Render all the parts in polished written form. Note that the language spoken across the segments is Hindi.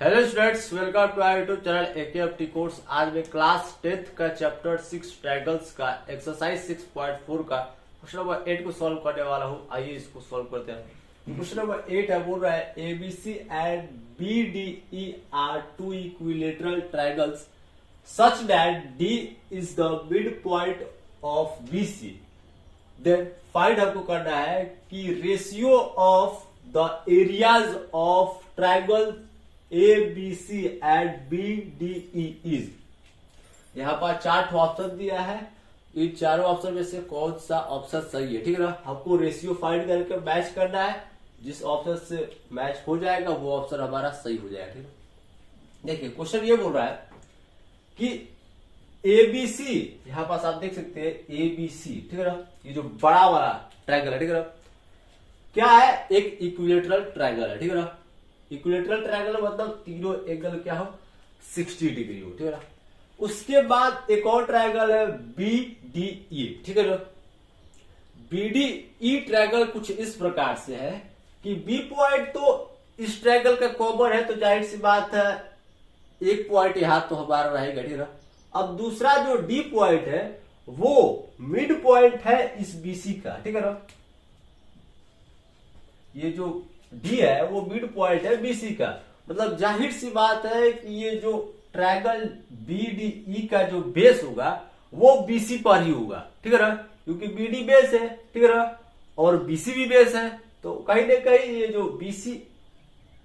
Hello students, welcome to our YouTube channel AKFT course. आज मैं क्लास 10th का चैप्टर 6 ट्रायंगल्स का एक्सरसाइज 6.4 का क्वेश्चन नंबर 8 को सॉल्व करने वाला हूँ। आइए इसको सॉल्व करते हैं। क्वेश्चन नंबर 8 है, बोल रहा है ABC and BDE are two equilateral triangles such that D is the mid point of BC. Then find हमको करना है कि ratio of the areas of triangle ABC and BDE is. यहाँ पर 4 ऑप्शन दिया है। इन चारों ऑप्शन में से कौन सा ऑप्शन सही है, ठीक है ना। हमको रेशियो फाइंड करके मैच करना है। जिस ऑप्शन से मैच हो जाएगा वो ऑप्शन हमारा सही हो जाएगा, ठीक है। देखिए क्वेश्चन ये बोल रहा है कि ABC, यहाँ पास आप देख सकते हैं ABC, ठीक है ना। ये जो बड़ा वाला ट्रायंगल है, ठीक है ना, क्या है, एक इक्विलेटरल ट्रायंगल है, ठीक है ना। इक्विलेटरल ट्रायंगल मतलब तीनों एंगल क्या हो, 60 डिग्री हो, ठीक है ना। उसके बाद एक और ट्रायंगल है BDE, ठीक है ना। BDE ट्रायंगल कुछ इस प्रकार से है कि बी पॉइंट तो इस ट्रायंगल का कॉमन है, तो जाहिर सी बात है एक पॉइंट यहां तो हमारा रहेगा, ठीक है ना। अब दूसरा जो डी पॉइंट है वो मिड पॉइंट है इस BC का, ठीक है ना। ये जो डी है वो मिड पॉइंट है BC का। मतलब जाहिर सी बात है कि ये जो ट्रायंगल BDE का जो बेस होगा वो BC पर ही होगा, ठीक है ना, क्योंकि BD बेस है, ठीक है ना, और BC भी बेस है। तो कहीं ना कहीं ये जो BC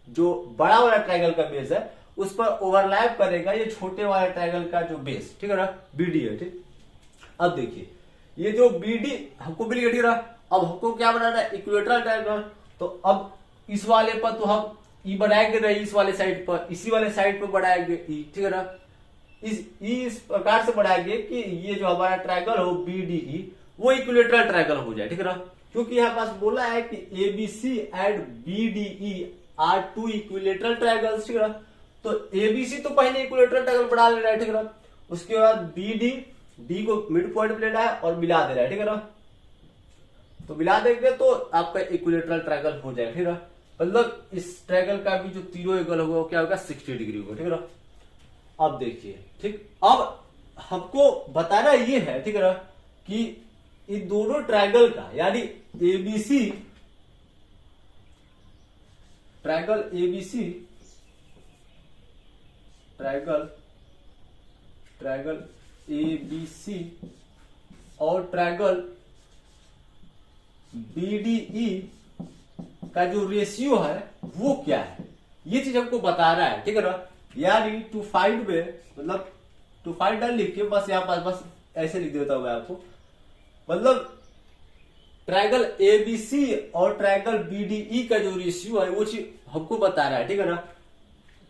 जो बड़ा वाला ट्रायंगल का बेस है उस पर ओवरलैप करेगा ये छोटे वाले ट्रायंगल का जो बेस, ठीक है ना, BD है, ठीक। अब देखिए ये जो BD हमको मिल गया, ठीक है ना। अब हमको क्या बनाना है, इक्विलेटरल ट्रायंगल। तो अब इस वाले पर तो हम ई बनाएंगे नहीं, इस वाले साइड पर, इसी वाले साइड पर बढ़ाएंगे ई, ठीक है ना। इस प्रकार से बढ़ाएंगे कि ये जो हमारा ट्रायंगल हो BDE वो इक्विलेटरल ट्रायंगल हो जाए, ठीक है ना। क्योंकि यहाँ पास बोला है कि ABC and BDE are two equilateral triangles, ठीक है ना। तो ABC तो पहले इक्विलेटरल ट्रायंगल बना ले रहा है, ठीक है ना। उसके बाद BD को मिड पॉइंट लेना है और मिला दे रहा है, ठीक है ना। तो मिला देंगे तो आपका इक्विलेटरल ट्रायंगल हो जाएगा, ठीक है। मतलब इस ट्रायंगल का भी जो तीनों एंगल होगा वो क्या होगा, 60 डिग्री होगा, ठीक है ना। अब देखिए, ठीक, अब हमको बताना ये है, ठीक है ना, कि इन दोनों ट्रायंगल का यानी ABC triangle ABC triangle ABC और ट्रायंगल BDE का जो रेशियो है वो क्या है, ये चीज हमको बताना है, ठीक है ना। यानी टू फाइंड में, मतलब टू फाइंड ना लिख के बस यहाँ पास बस ऐसे लिख देता हूं मैं आपको। मतलब ट्रायंगल ABC और ट्रायंगल BDE का जो रेशियो है वो चीज हमको बता रहा है, ठीक है ना।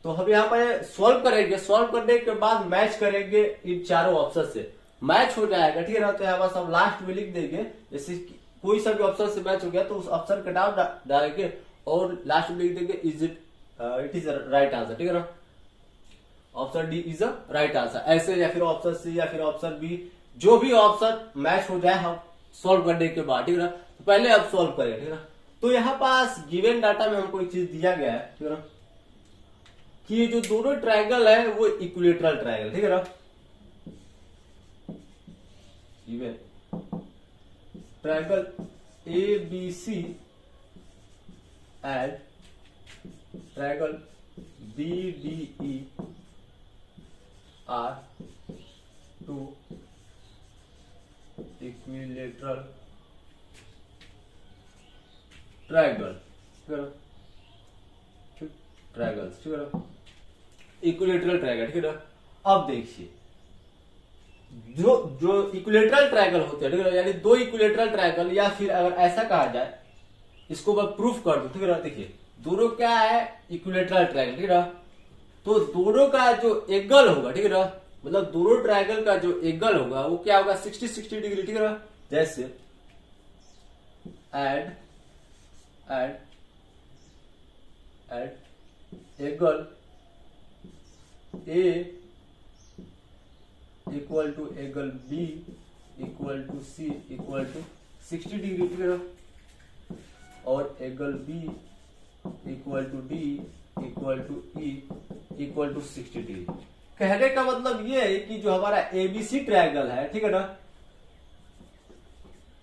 तो हम यहाँ पर सॉल्व करेंगे, सॉल्व करने के बाद मैच करेंगे इन चारों ऑप्शन से, मैच हो जाएगा, ठीक है ना। तो यहाँ पास हम लास्ट में लिख देंगे, जैसे कोई सा भी ऑप्शन से मैच हो गया तो उस ऑप्शन का नाम डालेंगे और लास्ट में लिख देंगे इट इज राइट आंसर, ठीक है ना। Option D is a right answer, ऐसे, या फिर ऑप्शन सी या फिर ऑप्शन बी, जो भी ऑप्शन मैच हो जाए हम सॉल्व करने के बाद, ठीक है ना। तो पहले अब सॉल्व करें, ठीक है ना। तो यहाँ पास गिवन डाटा में हमको एक चीज दिया गया है, ठीक है ना, कि ये जो दोनों ट्रायंगल है वो इक्विलेटरल ट्रायंगल, ठीक है ना। Given triangle ABC and triangle BDE are two equilateral triangle, triangles, ठीक है ना, इक्विलेटरल ट्रायंगल, ठीक है ना। अब देखिए जो इक्विलेटरल ट्रायंगल होते हैं, ठीक है, यानी दो इक्विलेटरल ट्रायंगल, या फिर अगर ऐसा कहा जाए, इसको मैं प्रूफ कर दूं, ठीक है। देखिए दोनों क्या है, इक्विलेटरल ट्रायंगल, ठीक है। तो दोनों का जो एंगल होगा, ठीक है, मतलब दोनों ट्रायंगल का जो एंगल होगा वो क्या होगा, 60 डिग्री, ठीक है। जैसे and angle A equal to angle B equal to C equal to 60 degree, ठीक है। और angle B equal to D equal to E equal to 60 degree. कहने का मतलब ये है कि जो हमारा एबीसी ट्रायंगल है, ठीक है ना,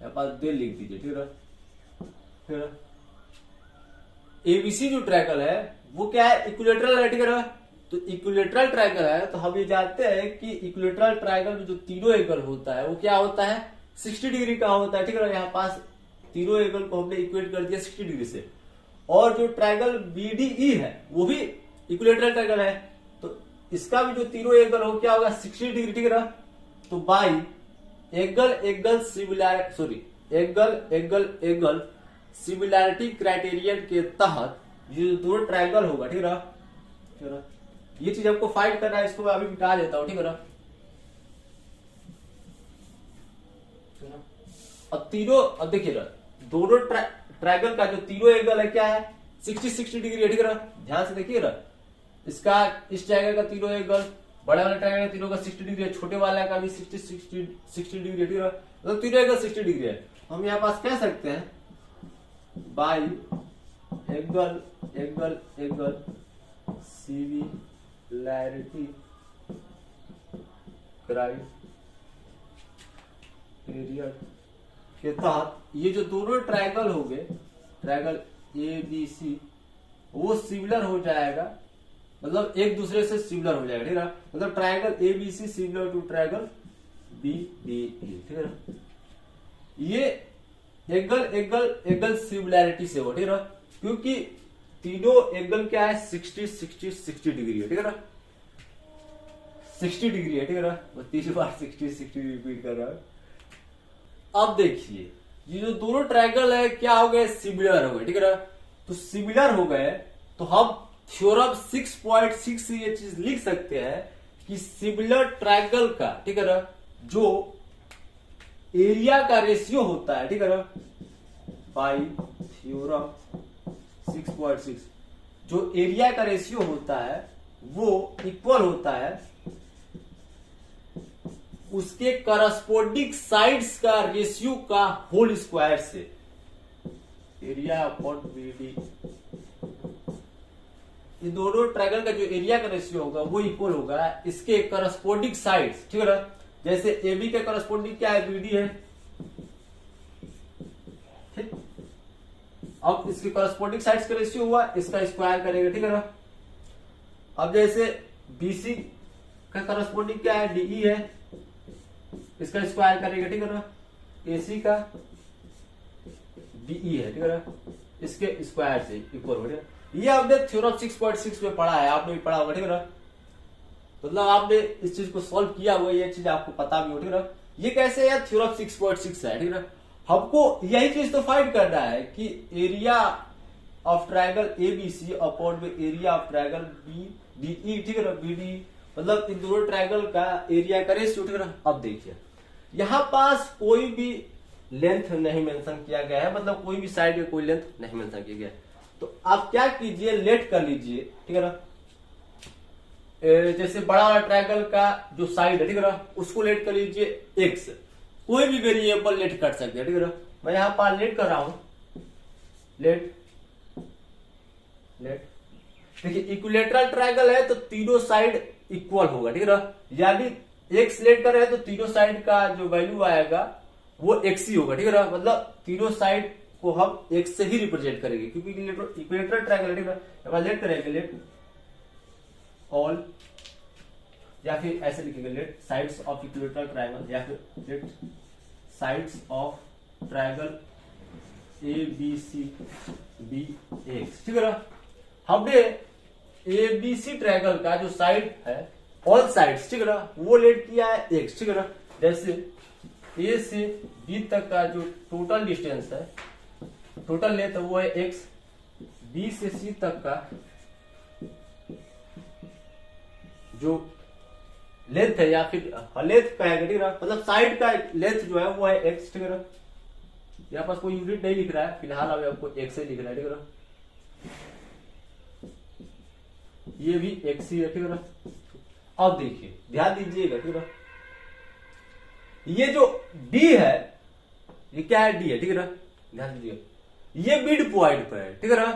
यहाँ पास दे लिख दीजिए, ठीक है ना, एबीसी जो ट्रायंगल है वो क्या है, इक्विलेटरल है, ठीक है ना। तो इक्विलेटरल ट्रायंगल है तो हम ये जानते हैं कि इक्विलेटरल ट्रायंगल में जो तीनों एंगल होता है वो क्या होता है, 60 डिग्री का होता है, ठीक है ना। यहाँ पास तीनों एंगल को हमने इक्वेट कर दिया 60 डिग्री से। और जो ट्रायंगल बीडीई है वो भी इक्विलेटरल ट्रायंगल है, तो इसका भी जो तीनों एंगल हो क्या होगा, 60 डिग्री, ठीक है ना। तो बाई एंगल सिमिलैरिटी क्राइटेरियन के तहत ये जो दोनों ट्रायंगल होगा, ठीक है ना, ये चीज हमको फाइंड करना है, इसको मैं अभी मिटा देता हूं, ठीक है ना। अब तीनों, अब देखिए ना, दोनों ट्रायंगल का जो तीनों एंगल है क्या है, 60 डिग्री है, ठीक है ना। ध्यान से देखिए ना, इसका इस ट्रायंगल का तीनों एंगल, बड़े वाले ट्रायंगल का तीनों का 60 डिग्री है, छोटे वाले का भी 60 डिग्री है, ठीक है। मतलब तीनों एंगल 60 डिग्री है। हम यहाँ पास कह सकते हैं बाई एंगल सिमिलैरिटी क्राइटेरियन के तहत ये जो दोनों ट्रायंगल हो गए, ट्रायंगल ए बी सी, वो सिमिलर हो जाएगा, मतलब एक दूसरे से सिमिलर हो जाएगा, ठीक है ना। मतलब triangle A B C similar to triangle B D E, ठीक है ना। ये एंगल सिमिलैरिटी से हो, ठीक है ना, क्योंकि तीनों एंगल क्या है, 60 डिग्री है, ठीक है ना, 60 डिग्री है, ठीक है ना। मैं 3 बार 60 रिपीट कर रहा हूं। अब देखिए ये जो दोनों ट्रायंगल है क्या हो गए, सिमिलर हो गए, ठीक है ना। तो सिमिलर हो गए तो हम थ्योरम 6.6 से ये चीज लिख सकते हैं कि सिमिलर ट्रायंगल का, ठीक है ना, जो एरिया का रेशियो होता है, ठीक है ना, बाई थ्योरम 6.6, जो एरिया का रेशियो होता है वो इक्वल होता है उसके करस्पोंडिंग साइड्स का रेशियो का होल स्क्वायर से। एरिया अपॉन बीडी, ये दोनों ट्रायंगल का जो एरिया का रेशियो होगा वो इक्वल होगा इसके करस्पोंडिंग साइड्स, ठीक है ना। जैसे एबी के करस्पोंडिंग क्या है, बीडी है, ठीक। अब इसके करस्पोंडिंग साइड्स का रेशियो हुआ, इसका स्क्वायर करेंगे, ठीक है ना। अब जैसे बीसी का करस्पोंडिंग क्या है, डीई है, इसका स्क्वायर करेंगे, ठीक है ना। एसी का डीई है, ठीक है ना, इसके स्क्वायर से इक्वल हो गया। ये आपने थ्योरम 6.6 में पढ़ा है, आपने भी पढ़ा होगा, ठीक है ना। मतलब आपने इस चीज को सॉल्व किया हुआ, ये चीज आपको पता भी हो, ठीक है ना। ये कैसे है, थ्योरम 6.6 है, ठीक है ना। हमको यही चीज तो फाइंड करना है कि area of triangle ABC upon में एरिया ऑफ ट्रायंगल बीडीई, ठीक है ना, बीडी, मतलब इन दोनों ट्रायंगल का एरिया का रेशियो, ठीक है ना। अब देखिए यहां पास कोई भी लेंथ नहीं मेंशन किया गया है, मतलब कोई भी साइड में कोई लेंथ नहीं मेंशन किया गया है। तो आप क्या कीजिए, लेट कर लीजिए, ठीक है ना। जैसे बड़ा वाला ट्रायंगल का जो साइड है, ठीक है ना, उसको लेट कर लीजिए एक्स, कोई भी वेरिएबल लेट कर सकते हैं, ठीक है ना। मैं यहां पर लेट कर रहा हूं, लेट देखिए इक्विलेटरल ट्रायंगल है तो तीनों साइड इक्वल होगा, ठीक है ना। यानी एक्स लेट कर रहे हैं तो तीनों साइड का जो वैल्यू आएगा वो एक्स ही होगा, ठीक है ना। मतलब तीनों साइड को हम एक्स से ही रिप्रेजेंट करेंगे क्योंकि इक्विलेटरल ट्रायंगल, ठीक है ना। लेट करेंगे, लेट ऑल, या फिर ऐसे लिखेंगे let sides of equilateral triangle, या फिर let sides of triangle A B C B X, ठीक है ना। हमने ए बी सी ट्रायंगल का जो साइड है, ऑल साइड्स, ठीक है ना, वो लेट किया है एक्स, ठीक है ना। जैसे ए से बी तक का जो टोटल डिस्टेंस है, टोटल लेंथ वो है एक्स, बी से सी तक का जो लेंथ है, या फिर लेंथ का है, ठीक है, मतलब साइड का लेंथ जो है वो है एक्स, ठीक है ना। यहाँ पास कोई यूनिट नहीं लिख रहा है फिलहाल, अभी आपको एक्स से लिखना है, ठीक है ना। ये भी एक्स ही है, ठीक है ना। अब देखिए ध्यान दीजिएगा, ठीक है ना, ये जो डी है ये क्या है, डी है, ठीक है ना। ध्यान दीजिएगा ये मिड पॉइंट पर है, ठीक है ना।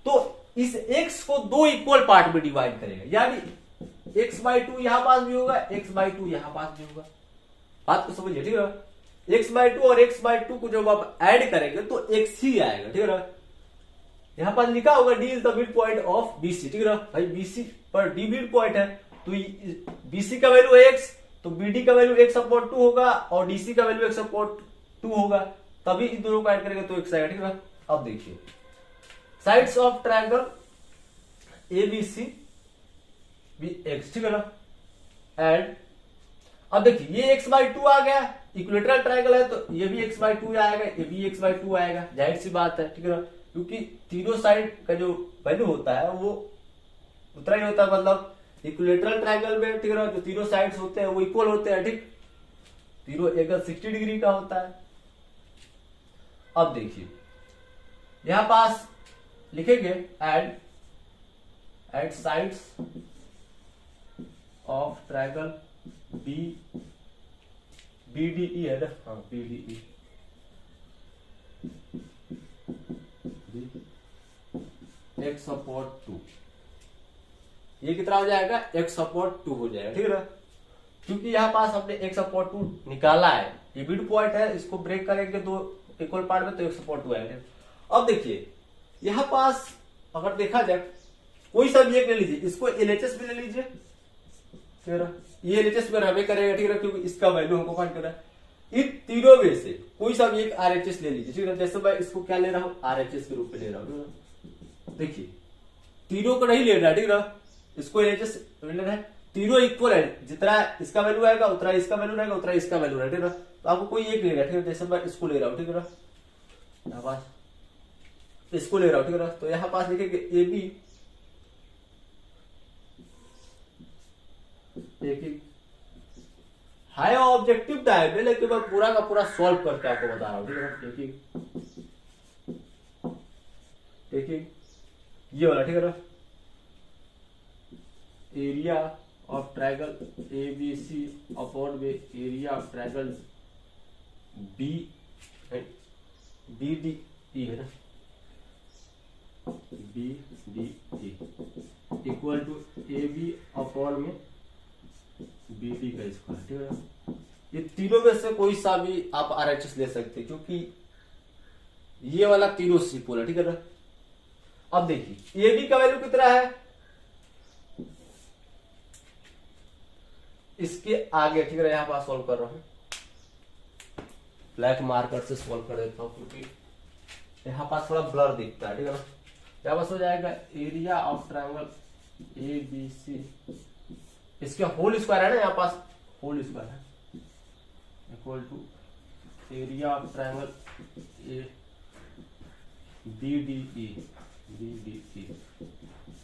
तो इस x को दो इक्वल पार्ट में डिवाइड करेगा, यानी x/2 यहां पास भी होगा, x/2 यहां पास भी होगा। बात को समझिए, ठीक है। x/2 और x/2 को जब आप ऐड करेंगे तो x ही आएगा, ठीक है। यहां पर लिखा होगा d is the mid point of BC, ठीक है भाई। BC पर d मिड पॉइंट है, तो BC का वैल्यू है x, तो BD का वैल्यू x/2 होगा और DC का वैल्यू x/2 होगा, तभी इन दोनों को ऐड करेंगे तो x आएगा, ठीक है। अब देखिए sides of triangle ABC BX, ठीक है ना। एंड अब देखिए ये x/2 आ गया, इक्विलेटरल ट्रायंगल है तो ये भी x/2 आएगा, ये भी x/2 आएगा, जाहिर सी बात है, ठीक है ना। क्योंकि तीनों साइड का जो वैल्यू होता है वो उतना ही होता है, मतलब इक्विलेटरल ट्रायंगल में, ठीक है ना, जो तीनों साइड्स होते हैं वो इक्वल होते हैं, ठीक। तीनों एंगल 60 डिग्री का होता है। अब देखिए यहां पास लिखेंगे and sides of triangle BDE है ना, हाँ BDE x/2, ये कितना हो जाएगा, x/2 हो जाएगा, ठीक है ना। क्योंकि यहाँ पास हमने x/2 निकाला है, ये मिड पॉइंट है, इसको ब्रेक करेंगे दो इक्वल पार्ट में तो x/2 आएगा। अब देखिए यहाँ पास अगर देखा जाए कोई सा भी एक ले लीजिए, इसको LHS भी ले लीजिए, ठीक है ना। ये LHS में हमें करेगा, ठीक है, क्योंकि इसका वैल्यू हमको फाइंड करना है। इन तीनों में से कोई सा भी एक RHS ले लीजिए, ठीक है। जैसे मैं इसको क्या ले रहा हूँ, RHS के रूप में ले रहा हूँ। देखिए तीनों को नहीं ले रहा, ठीक है, इसको LHS लेना है, तीनों इक्वल है, जितना इसका वैल्यू आएगा उतना इसका वैल्यू रहेगा, उतना इसका वैल्यू रहेगा, ठीक है। तो आपको कोई एक लेगा, ठीक है। जैसे मैं इसको ले रहा हूँ, ठीक है, यहाँ पास इसको ले रहा हूँ, ठीक है। तो यहाँ पास लिखेंगे AB हाई ऑब्जेक्टिव टाइप है, लेकिन मैं पूरा का पूरा सॉल्व करके आपको बता रहा हूँ, ठीक है। ये वाला, ठीक है ना, area of triangle ABC upon में एरिया ऑफ ट्रायंगल BDE है ना, BDE equal to AB upon में BD का स्क्वायर, ठीक है। ये तीनों में से कोई सा भी आप RHS ले सकते हैं, क्योंकि ये वाला तीनों सिंपल है, ठीक है ना। अब देखिए AB का वैल्यू कितना है, इसके आगे, ठीक है, यहां पास सॉल्व कर रहा हूं, ब्लैक मार्कर से सॉल्व कर देता हूं, क्योंकि यहां पास थोड़ा ब्लर दिखता है, ठीक है ना। यहां पास हो जाएगा एरिया ऑफ ट्रायंगल ABC, इसके होल स्क्वायर है ना, यहाँ पास होल स्क्वायर है, equal to area of triangle BDE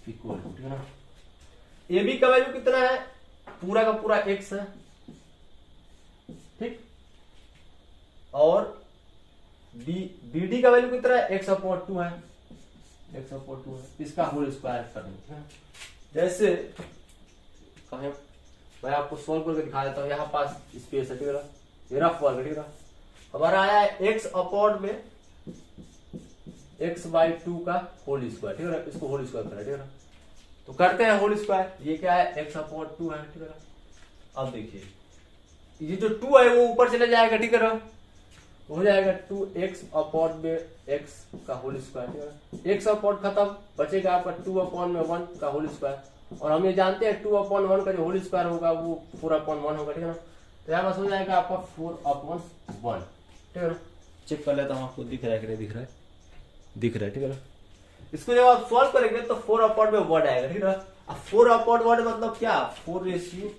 equal to, ठीक है ना। AB का वैल्यू कितना है, पूरा का पूरा x है, ठीक। और BD का वैल्यू कितना है, x/2 है, x/2 है, इसका होल स्क्वायर करना है। जैसे कहें मैं आपको सॉल्व करके दिखा देता हूँ, यहाँ पास स्पेस है, ठीक है, ये रफ वर्क, ठीक है। हमारा आया है x/में x/2 का होल स्क्वायर, ठीक है, इसको होल स्क्वायर करें, ठीक है। तो करते हैं होल स्क्वायर, ये क्या है, x/2 है, ठीक है। अब देखिए ये जो 2 है वो ऊपर चले जाएगा, ठीक है, हो जाएगा 2x/x का होल स्क्वायर, ठीक है। x खत्म, बचेगा आपका 2/1 का होल स्क्वायर, और हम ये जानते हैं 2/1 का जो होल स्क्वायर होगा वो 4/1 होगा, ठीक है ना। तो यहाँ पास हो जाएगा आपका 4/1, ठीक है ना। चेक कर लेता हूँ आपको दिख रहा है कि नहीं दिख रहा है, दिख रहा है, ठीक है ना। इसको जब आप सॉल्व करेंगे तो 4/1 आएगा, ठीक है। अब 4/1 मतलब क्या, 4/1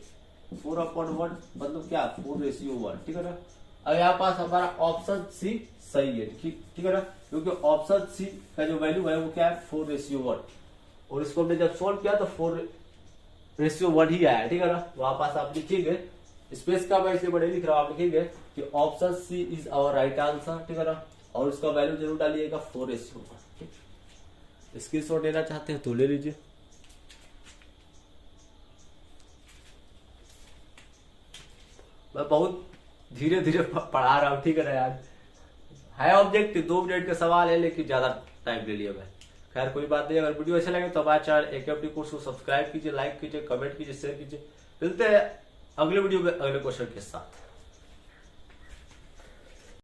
मतलब क्या, 4/1, ठीक है ना। अब यहाँ पास हमारा ऑप्शन सी सही है, ठीक है ना, क्योंकि ऑप्शन सी का जो वैल्यू है वो क्या है, 4/1, और इसको हमने जब सॉल्व किया तो 4/1 ही आया, ठीक है ना। वहां पास आप लिखेंगे, स्पेस का मैं इसलिए बड़े लिख रहा हूं, आप लिखेंगे कि option C is our right answer, ठीक है ना, और उसका वैल्यू जरूर डालिएगा 4/1। स्क्रीनशॉट लेना चाहते हैं तो ले लीजिए। मैं बहुत धीरे धीरे पढ़ा रहा हूँ, ठीक है ना यार। है ऑब्जेक्ट 2 मिनट का सवाल है, लेकिन ज्यादा टाइम ले लिया मैं। खैर कोई बात नहीं, अगर वीडियो अच्छा लगे तो हमारे चैनल AKFD कोर्स को सब्सक्राइब कीजिए, लाइक कीजिए, कमेंट कीजिए, शेयर कीजिए। मिलते हैं अगले वीडियो में अगले क्वेश्चन के साथ।